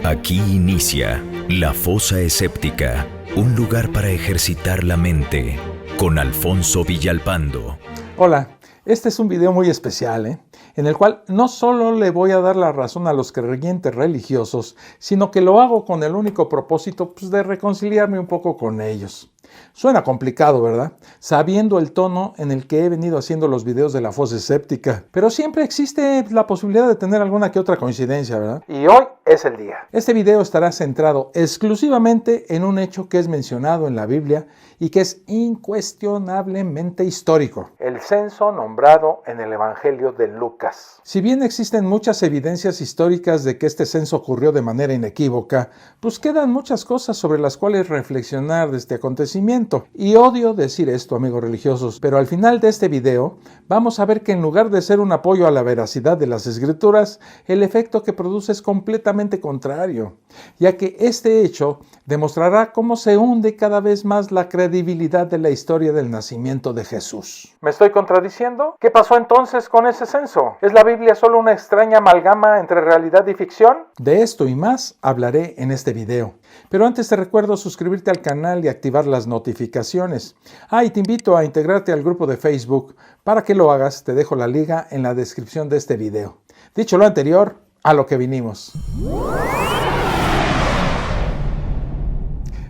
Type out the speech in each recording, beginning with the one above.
Aquí inicia La Fosa Escéptica, un lugar para ejercitar la mente, con Alfonso Villalpando. Hola, este es un video muy especial, en el cual no solo le voy a dar la razón a los creyentes religiosos, sino que lo hago con el único propósito de reconciliarme un poco con ellos. Suena complicado, ¿verdad? Sabiendo el tono en el que he venido haciendo los videos de La Fosa Escéptica, pero siempre existe la posibilidad de tener alguna que otra coincidencia, ¿verdad? Y hoy es el día. Este video estará centrado exclusivamente en un hecho que es mencionado en la Biblia y que es incuestionablemente histórico: el censo nombrado en el Evangelio de Lucas. Si bien existen muchas evidencias históricas de que este censo ocurrió de manera inequívoca, pues quedan muchas cosas sobre las cuales reflexionar de este acontecimiento. Y odio decir esto, amigos religiosos, pero al final de este video vamos a ver que en lugar de ser un apoyo a la veracidad de las Escrituras, el efecto que produce es completamente contrario, ya que este hecho demostrará cómo se hunde cada vez más la credibilidad de la historia del nacimiento de Jesús. ¿Me estoy contradiciendo? ¿Qué pasó entonces con ese censo? ¿Es la Biblia solo una extraña amalgama entre realidad y ficción? De esto y más hablaré en este video. Pero antes te recuerdo suscribirte al canal y activar las notificaciones. Y te invito a integrarte al grupo de Facebook. Para que lo hagas, te dejo la liga en la descripción de este video. Dicho lo anterior, a lo que vinimos.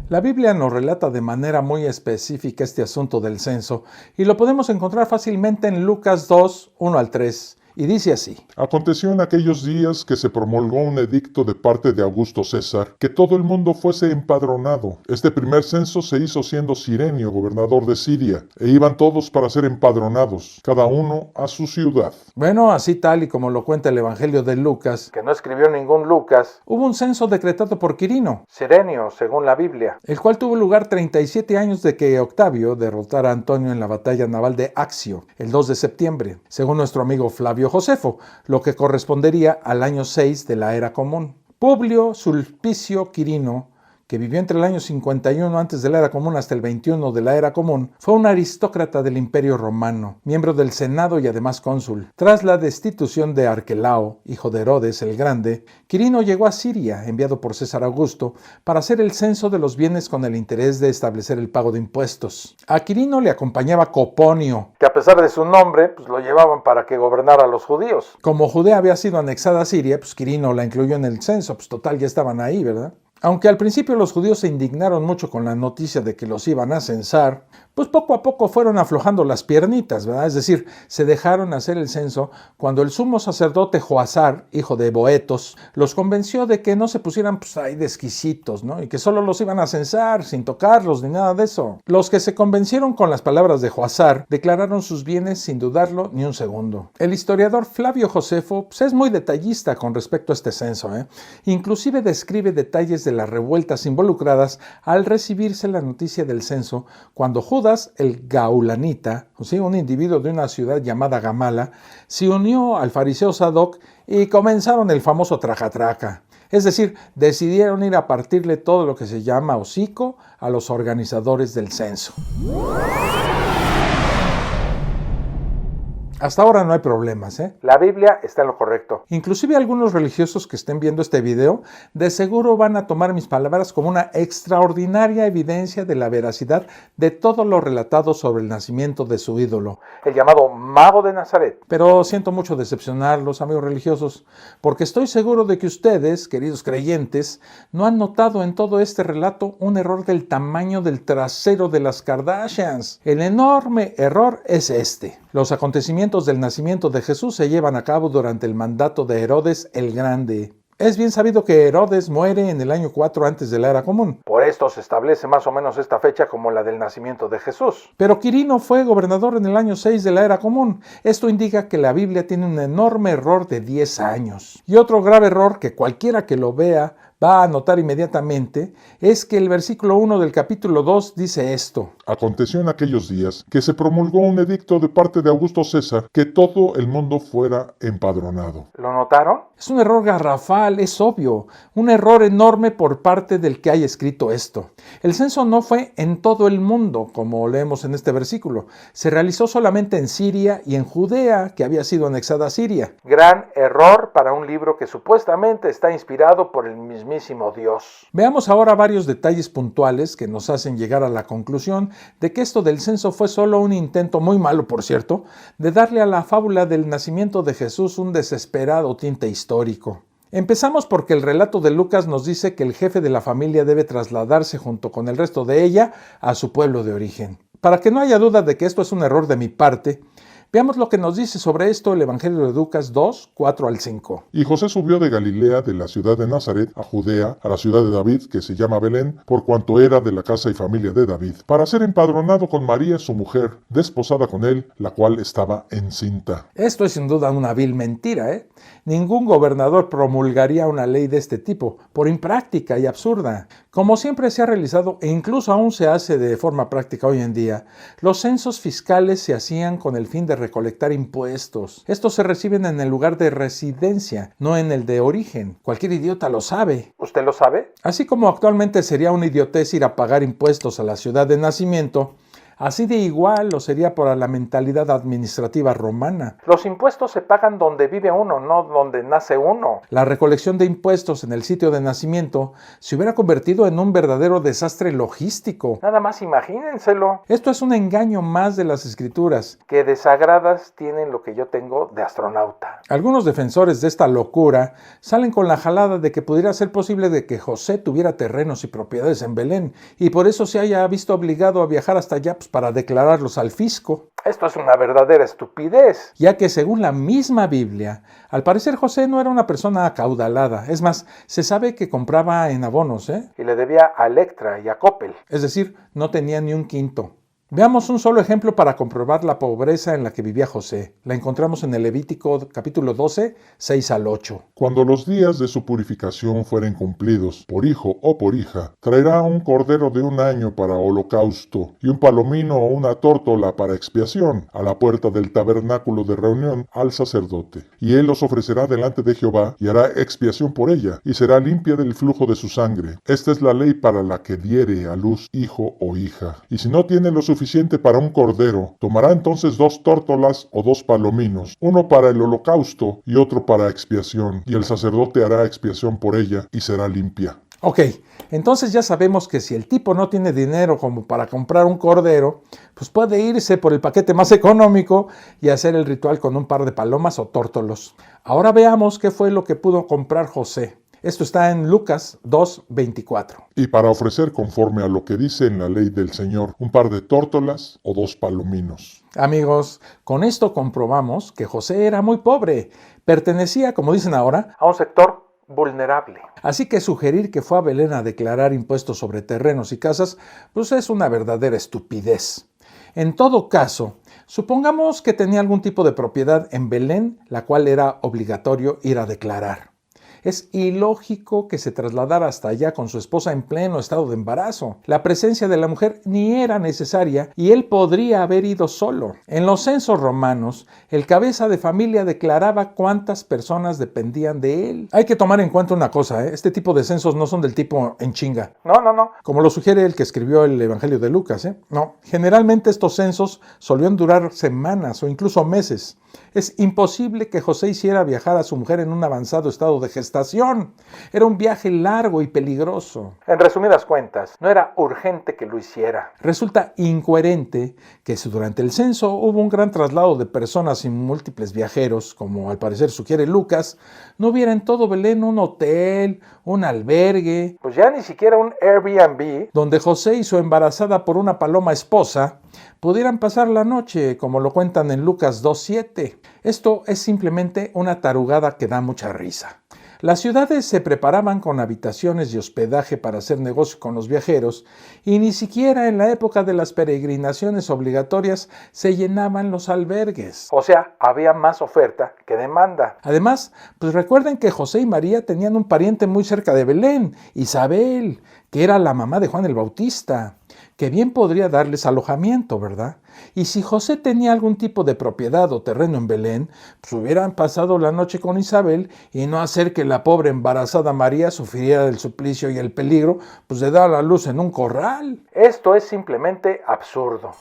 La Biblia nos relata de manera muy específica este asunto del censo y lo podemos encontrar fácilmente en Lucas 2, 1 al 3. Y dice así: Aconteció en aquellos días que se promulgó un edicto de parte de Augusto César, que todo el mundo fuese empadronado. Este primer censo se hizo siendo Cirenio gobernador de Siria, e iban todos para ser empadronados, cada uno a su ciudad. Bueno, así tal y como lo cuenta el Evangelio de Lucas, que no escribió ningún Lucas, hubo un censo decretado por Quirino, Cirenio según la Biblia, el cual tuvo lugar 37 años de que Octavio derrotara a Antonio en la batalla naval de Accio, el 2 de septiembre, según nuestro amigo Flavio Josefo, lo que correspondería al año 6 de la era común. Publio Sulpicio Quirino, que vivió entre el año 51 antes de la era común hasta el 21 de la era común, fue un aristócrata del Imperio Romano, miembro del Senado y además cónsul. Tras la destitución de Arquelao, hijo de Herodes el Grande, Quirino llegó a Siria, enviado por César Augusto, para hacer el censo de los bienes con el interés de establecer el pago de impuestos. A Quirino le acompañaba Coponio, que a pesar de su nombre, lo llevaban para que gobernara a los judíos. Como Judea había sido anexada a Siria, Quirino la incluyó en el censo, total ya estaban ahí, ¿verdad? Aunque al principio los judíos se indignaron mucho con la noticia de que los iban a censar, poco a poco fueron aflojando las piernitas, ¿verdad? Es decir, se dejaron hacer el censo cuando el sumo sacerdote Joazar, hijo de Boetos, los convenció de que no se pusieran ahí de exquisitos, ¿no? Y que solo los iban a censar sin tocarlos ni nada de eso. Los que se convencieron con las palabras de Joazar declararon sus bienes sin dudarlo ni un segundo. El historiador Flavio Josefo es muy detallista con respecto a este censo, Inclusive describe detalles de las revueltas involucradas al recibirse la noticia del censo cuando Judas, el Gaulanita, un individuo de una ciudad llamada Gamala, se unió al fariseo Sadoc y comenzaron el famoso traja-traca. Es decir, decidieron ir a partirle todo lo que se llama hocico a los organizadores del censo. Hasta ahora no hay problemas, La Biblia está en lo correcto. Inclusive algunos religiosos que estén viendo este video de seguro van a tomar mis palabras como una extraordinaria evidencia de la veracidad de todo lo relatado sobre el nacimiento de su ídolo, el llamado Mago de Nazaret. Pero siento mucho decepcionarlos, amigos religiosos, porque estoy seguro de que ustedes, queridos creyentes, no han notado en todo este relato un error del tamaño del trasero de las Kardashians. El enorme error es este: los acontecimientos del nacimiento de Jesús se llevan a cabo durante el mandato de Herodes el Grande. Es bien sabido que Herodes muere en el año 4 antes de la era común. Por esto se establece más o menos esta fecha como la del nacimiento de Jesús. Pero Quirino fue gobernador en el año 6 de la era común. Esto indica que la Biblia tiene un enorme error de 10 años. Y otro grave error que cualquiera que lo vea va a notar inmediatamente es que el versículo 1 del capítulo 2 dice esto: Aconteció en aquellos días que se promulgó un edicto de parte de Augusto César que todo el mundo fuera empadronado. ¿Lo notaron? Es un error garrafal, es obvio, un error enorme por parte del que haya escrito esto. El censo no fue en todo el mundo, como leemos en este versículo. Se realizó solamente en Siria y en Judea, que había sido anexada a Siria. Gran error para un libro que supuestamente está inspirado por el mismo mismísimo Dios. Veamos ahora varios detalles puntuales que nos hacen llegar a la conclusión de que esto del censo fue solo un intento, muy malo por cierto, de darle a la fábula del nacimiento de Jesús un desesperado tinte histórico. Empezamos porque el relato de Lucas nos dice que el jefe de la familia debe trasladarse junto con el resto de ella a su pueblo de origen. Para que no haya duda de que esto es un error de mi parte, veamos lo que nos dice sobre esto el Evangelio de Lucas 2, 4 al 5. Y José subió de Galilea, de la ciudad de Nazaret, a Judea, a la ciudad de David, que se llama Belén, por cuanto era de la casa y familia de David, para ser empadronado con María, su mujer, desposada con él, la cual estaba encinta. Esto es sin duda una vil mentira, ¿eh? Ningún gobernador promulgaría una ley de este tipo, por impráctica y absurda. Como siempre se ha realizado, e incluso aún se hace de forma práctica hoy en día, los censos fiscales se hacían con el fin de recolectar impuestos. Estos se reciben en el lugar de residencia, no en el de origen. Cualquier idiota lo sabe. ¿Usted lo sabe? Así como actualmente sería una idiotez ir a pagar impuestos a la ciudad de nacimiento, así de igual lo sería para la mentalidad administrativa romana. Los impuestos se pagan donde vive uno, no donde nace uno. La recolección de impuestos en el sitio de nacimiento se hubiera convertido en un verdadero desastre logístico. Nada más imagínenselo. Esto es un engaño más de las escrituras, que desagradas tienen lo que yo tengo de astronauta. Algunos defensores de esta locura salen con la jalada de que pudiera ser posible de que José tuviera terrenos y propiedades en Belén, y por eso se haya visto obligado a viajar hasta allá para declararlos al fisco. Esto es una verdadera estupidez, ya que según la misma Biblia, al parecer José no era una persona acaudalada. Es más, se sabe que compraba en abonos, y le debía a Electra y a Coppel. Es decir, no tenía ni un quinto. Veamos un solo ejemplo para comprobar la pobreza en la que vivía José. La encontramos en el Levítico capítulo 12, 6 al 8. Cuando los días de su purificación fueren cumplidos, por hijo o por hija, traerá un cordero de 1 año para holocausto y un palomino o una tórtola para expiación a la puerta del tabernáculo de reunión al sacerdote. Y él los ofrecerá delante de Jehová y hará expiación por ella y será limpia del flujo de su sangre. Esta es la ley para la que diere a luz hijo o hija. Y si no tiene lo suficiente para un cordero, tomará entonces 2 tórtolas o 2 palominos, uno para el holocausto y otro para expiación, y el sacerdote hará expiación por ella y será limpia. Ok, entonces ya sabemos que si el tipo no tiene dinero como para comprar un cordero, pues puede irse por el paquete más económico y hacer el ritual con un par de palomas o tórtolos. Ahora veamos qué fue lo que pudo comprar José. Esto está en Lucas 2:24. Y para ofrecer conforme a lo que dice en la ley del Señor, un par de tórtolas o 2 palominos. Amigos, con esto comprobamos que José era muy pobre. Pertenecía, como dicen ahora, a un sector vulnerable. Así que sugerir que fue a Belén a declarar impuestos sobre terrenos y casas, pues es una verdadera estupidez. En todo caso, supongamos que tenía algún tipo de propiedad en Belén, la cual era obligatorio ir a declarar. Es ilógico que se trasladara hasta allá con su esposa en pleno estado de embarazo. La presencia de la mujer ni era necesaria y él podría haber ido solo. En los censos romanos, el cabeza de familia declaraba cuántas personas dependían de él. Hay que tomar en cuenta una cosa, este tipo de censos no son del tipo en chinga. No. Como lo sugiere el que escribió el Evangelio de Lucas, No. Generalmente estos censos solían durar semanas o incluso meses. Es imposible que José hiciera viajar a su mujer en un avanzado estado de gestación. Era un viaje largo y peligroso. En resumidas cuentas, no era urgente que lo hiciera. Resulta incoherente que si durante el censo hubo un gran traslado de personas y múltiples viajeros, como al parecer sugiere Lucas, no hubiera en todo Belén un hotel, un albergue, pues ya ni siquiera un Airbnb, donde José y su embarazada por una paloma esposa pudieran pasar la noche, como lo cuentan en Lucas 2:7. Esto es simplemente una tarugada que da mucha risa. Las ciudades se preparaban con habitaciones y hospedaje para hacer negocio con los viajeros, y ni siquiera en la época de las peregrinaciones obligatorias se llenaban los albergues. O sea, había más oferta que demanda. Además, pues recuerden que José y María tenían un pariente muy cerca de Belén, Isabel, que era la mamá de Juan el Bautista, que bien podría darles alojamiento, ¿verdad? Y si José tenía algún tipo de propiedad o terreno en Belén, pues hubieran pasado la noche con Isabel y no hacer que la pobre embarazada María sufriera del suplicio y el peligro, pues de dar a luz en un corral. Esto es simplemente absurdo.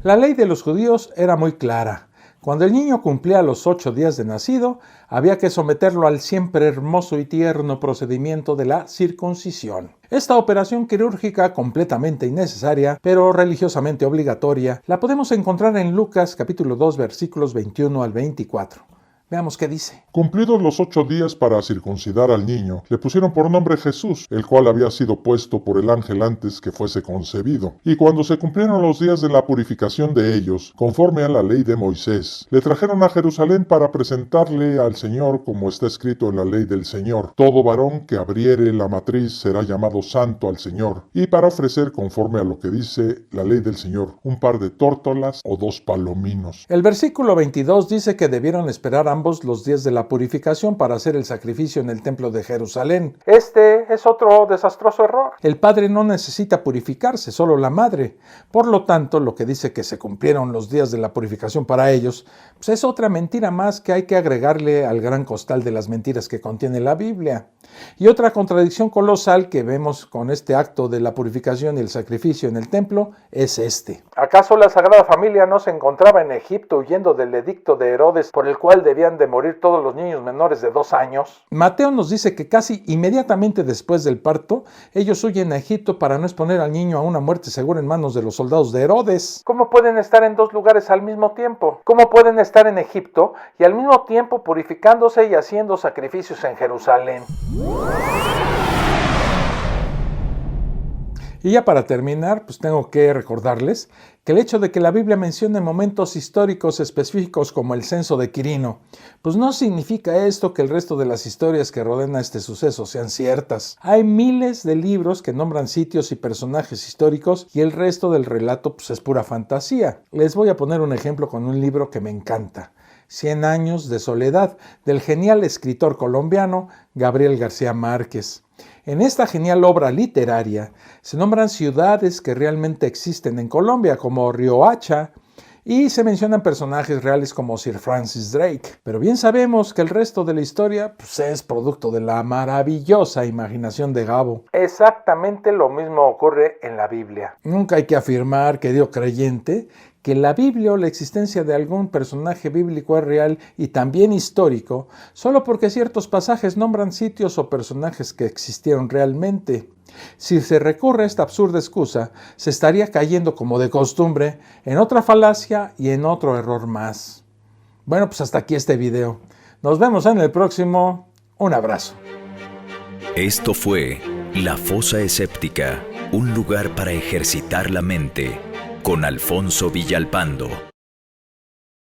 La ley de los judíos era muy clara. Cuando el niño cumplía los 8 días de nacido, había que someterlo al siempre hermoso y tierno procedimiento de la circuncisión. Esta operación quirúrgica completamente innecesaria, pero religiosamente obligatoria, la podemos encontrar en Lucas capítulo 2 versículos 21 al 24. Veamos qué dice. Cumplidos los 8 días para circuncidar al niño, le pusieron por nombre Jesús, el cual había sido puesto por el ángel antes que fuese concebido. Y cuando se cumplieron los días de la purificación de ellos, conforme a la ley de Moisés, le trajeron a Jerusalén para presentarle al Señor, como está escrito en la ley del Señor. Todo varón que abriere la matriz será llamado santo al Señor, y para ofrecer, conforme a lo que dice la ley del Señor, un par de tórtolas o 2 palominos. El versículo 22 dice que debieron esperar ambos los días de la purificación para hacer el sacrificio en el templo de Jerusalén. Este es otro desastroso error. El padre no necesita purificarse, solo la madre. Por lo tanto, lo que dice que se cumplieron los días de la purificación para ellos, pues es otra mentira más que hay que agregarle al gran costal de las mentiras que contiene la Biblia. Y otra contradicción colosal que vemos con este acto de la purificación y el sacrificio en el templo es este. ¿Acaso la Sagrada Familia no se encontraba en Egipto huyendo del edicto de Herodes por el cual debían de morir todos los niños menores de 2 años? Mateo nos dice que casi inmediatamente después del parto, ellos huyen a Egipto para no exponer al niño a una muerte segura en manos de los soldados de Herodes. ¿Cómo pueden estar en 2 lugares al mismo tiempo? ¿Cómo pueden estar en Egipto y al mismo tiempo purificándose y haciendo sacrificios en Jerusalén? Y ya para terminar, pues tengo que recordarles que el hecho de que la Biblia mencione momentos históricos específicos como el censo de Quirino, pues no significa esto que el resto de las historias que rodean a este suceso sean ciertas. Hay miles de libros que nombran sitios y personajes históricos y el resto del relato pues es pura fantasía. Les voy a poner un ejemplo con un libro que me encanta. 100 años de soledad, del genial escritor colombiano Gabriel García Márquez. En esta genial obra literaria se nombran ciudades que realmente existen en Colombia, como Riohacha, y se mencionan personajes reales como Sir Francis Drake. Pero bien sabemos que el resto de la historia pues, es producto de la maravillosa imaginación de Gabo. Exactamente lo mismo ocurre en la Biblia. Nunca hay que afirmar, querido creyente, que la Biblia o la existencia de algún personaje bíblico es real y también histórico, solo porque ciertos pasajes nombran sitios o personajes que existieron realmente. Si se recurre a esta absurda excusa, se estaría cayendo, como de costumbre, en otra falacia y en otro error más. Bueno, pues hasta aquí este video. Nos vemos en el próximo. Un abrazo. Esto fue La Fosa Escéptica, un lugar para ejercitar la mente, con Alfonso Villalpando.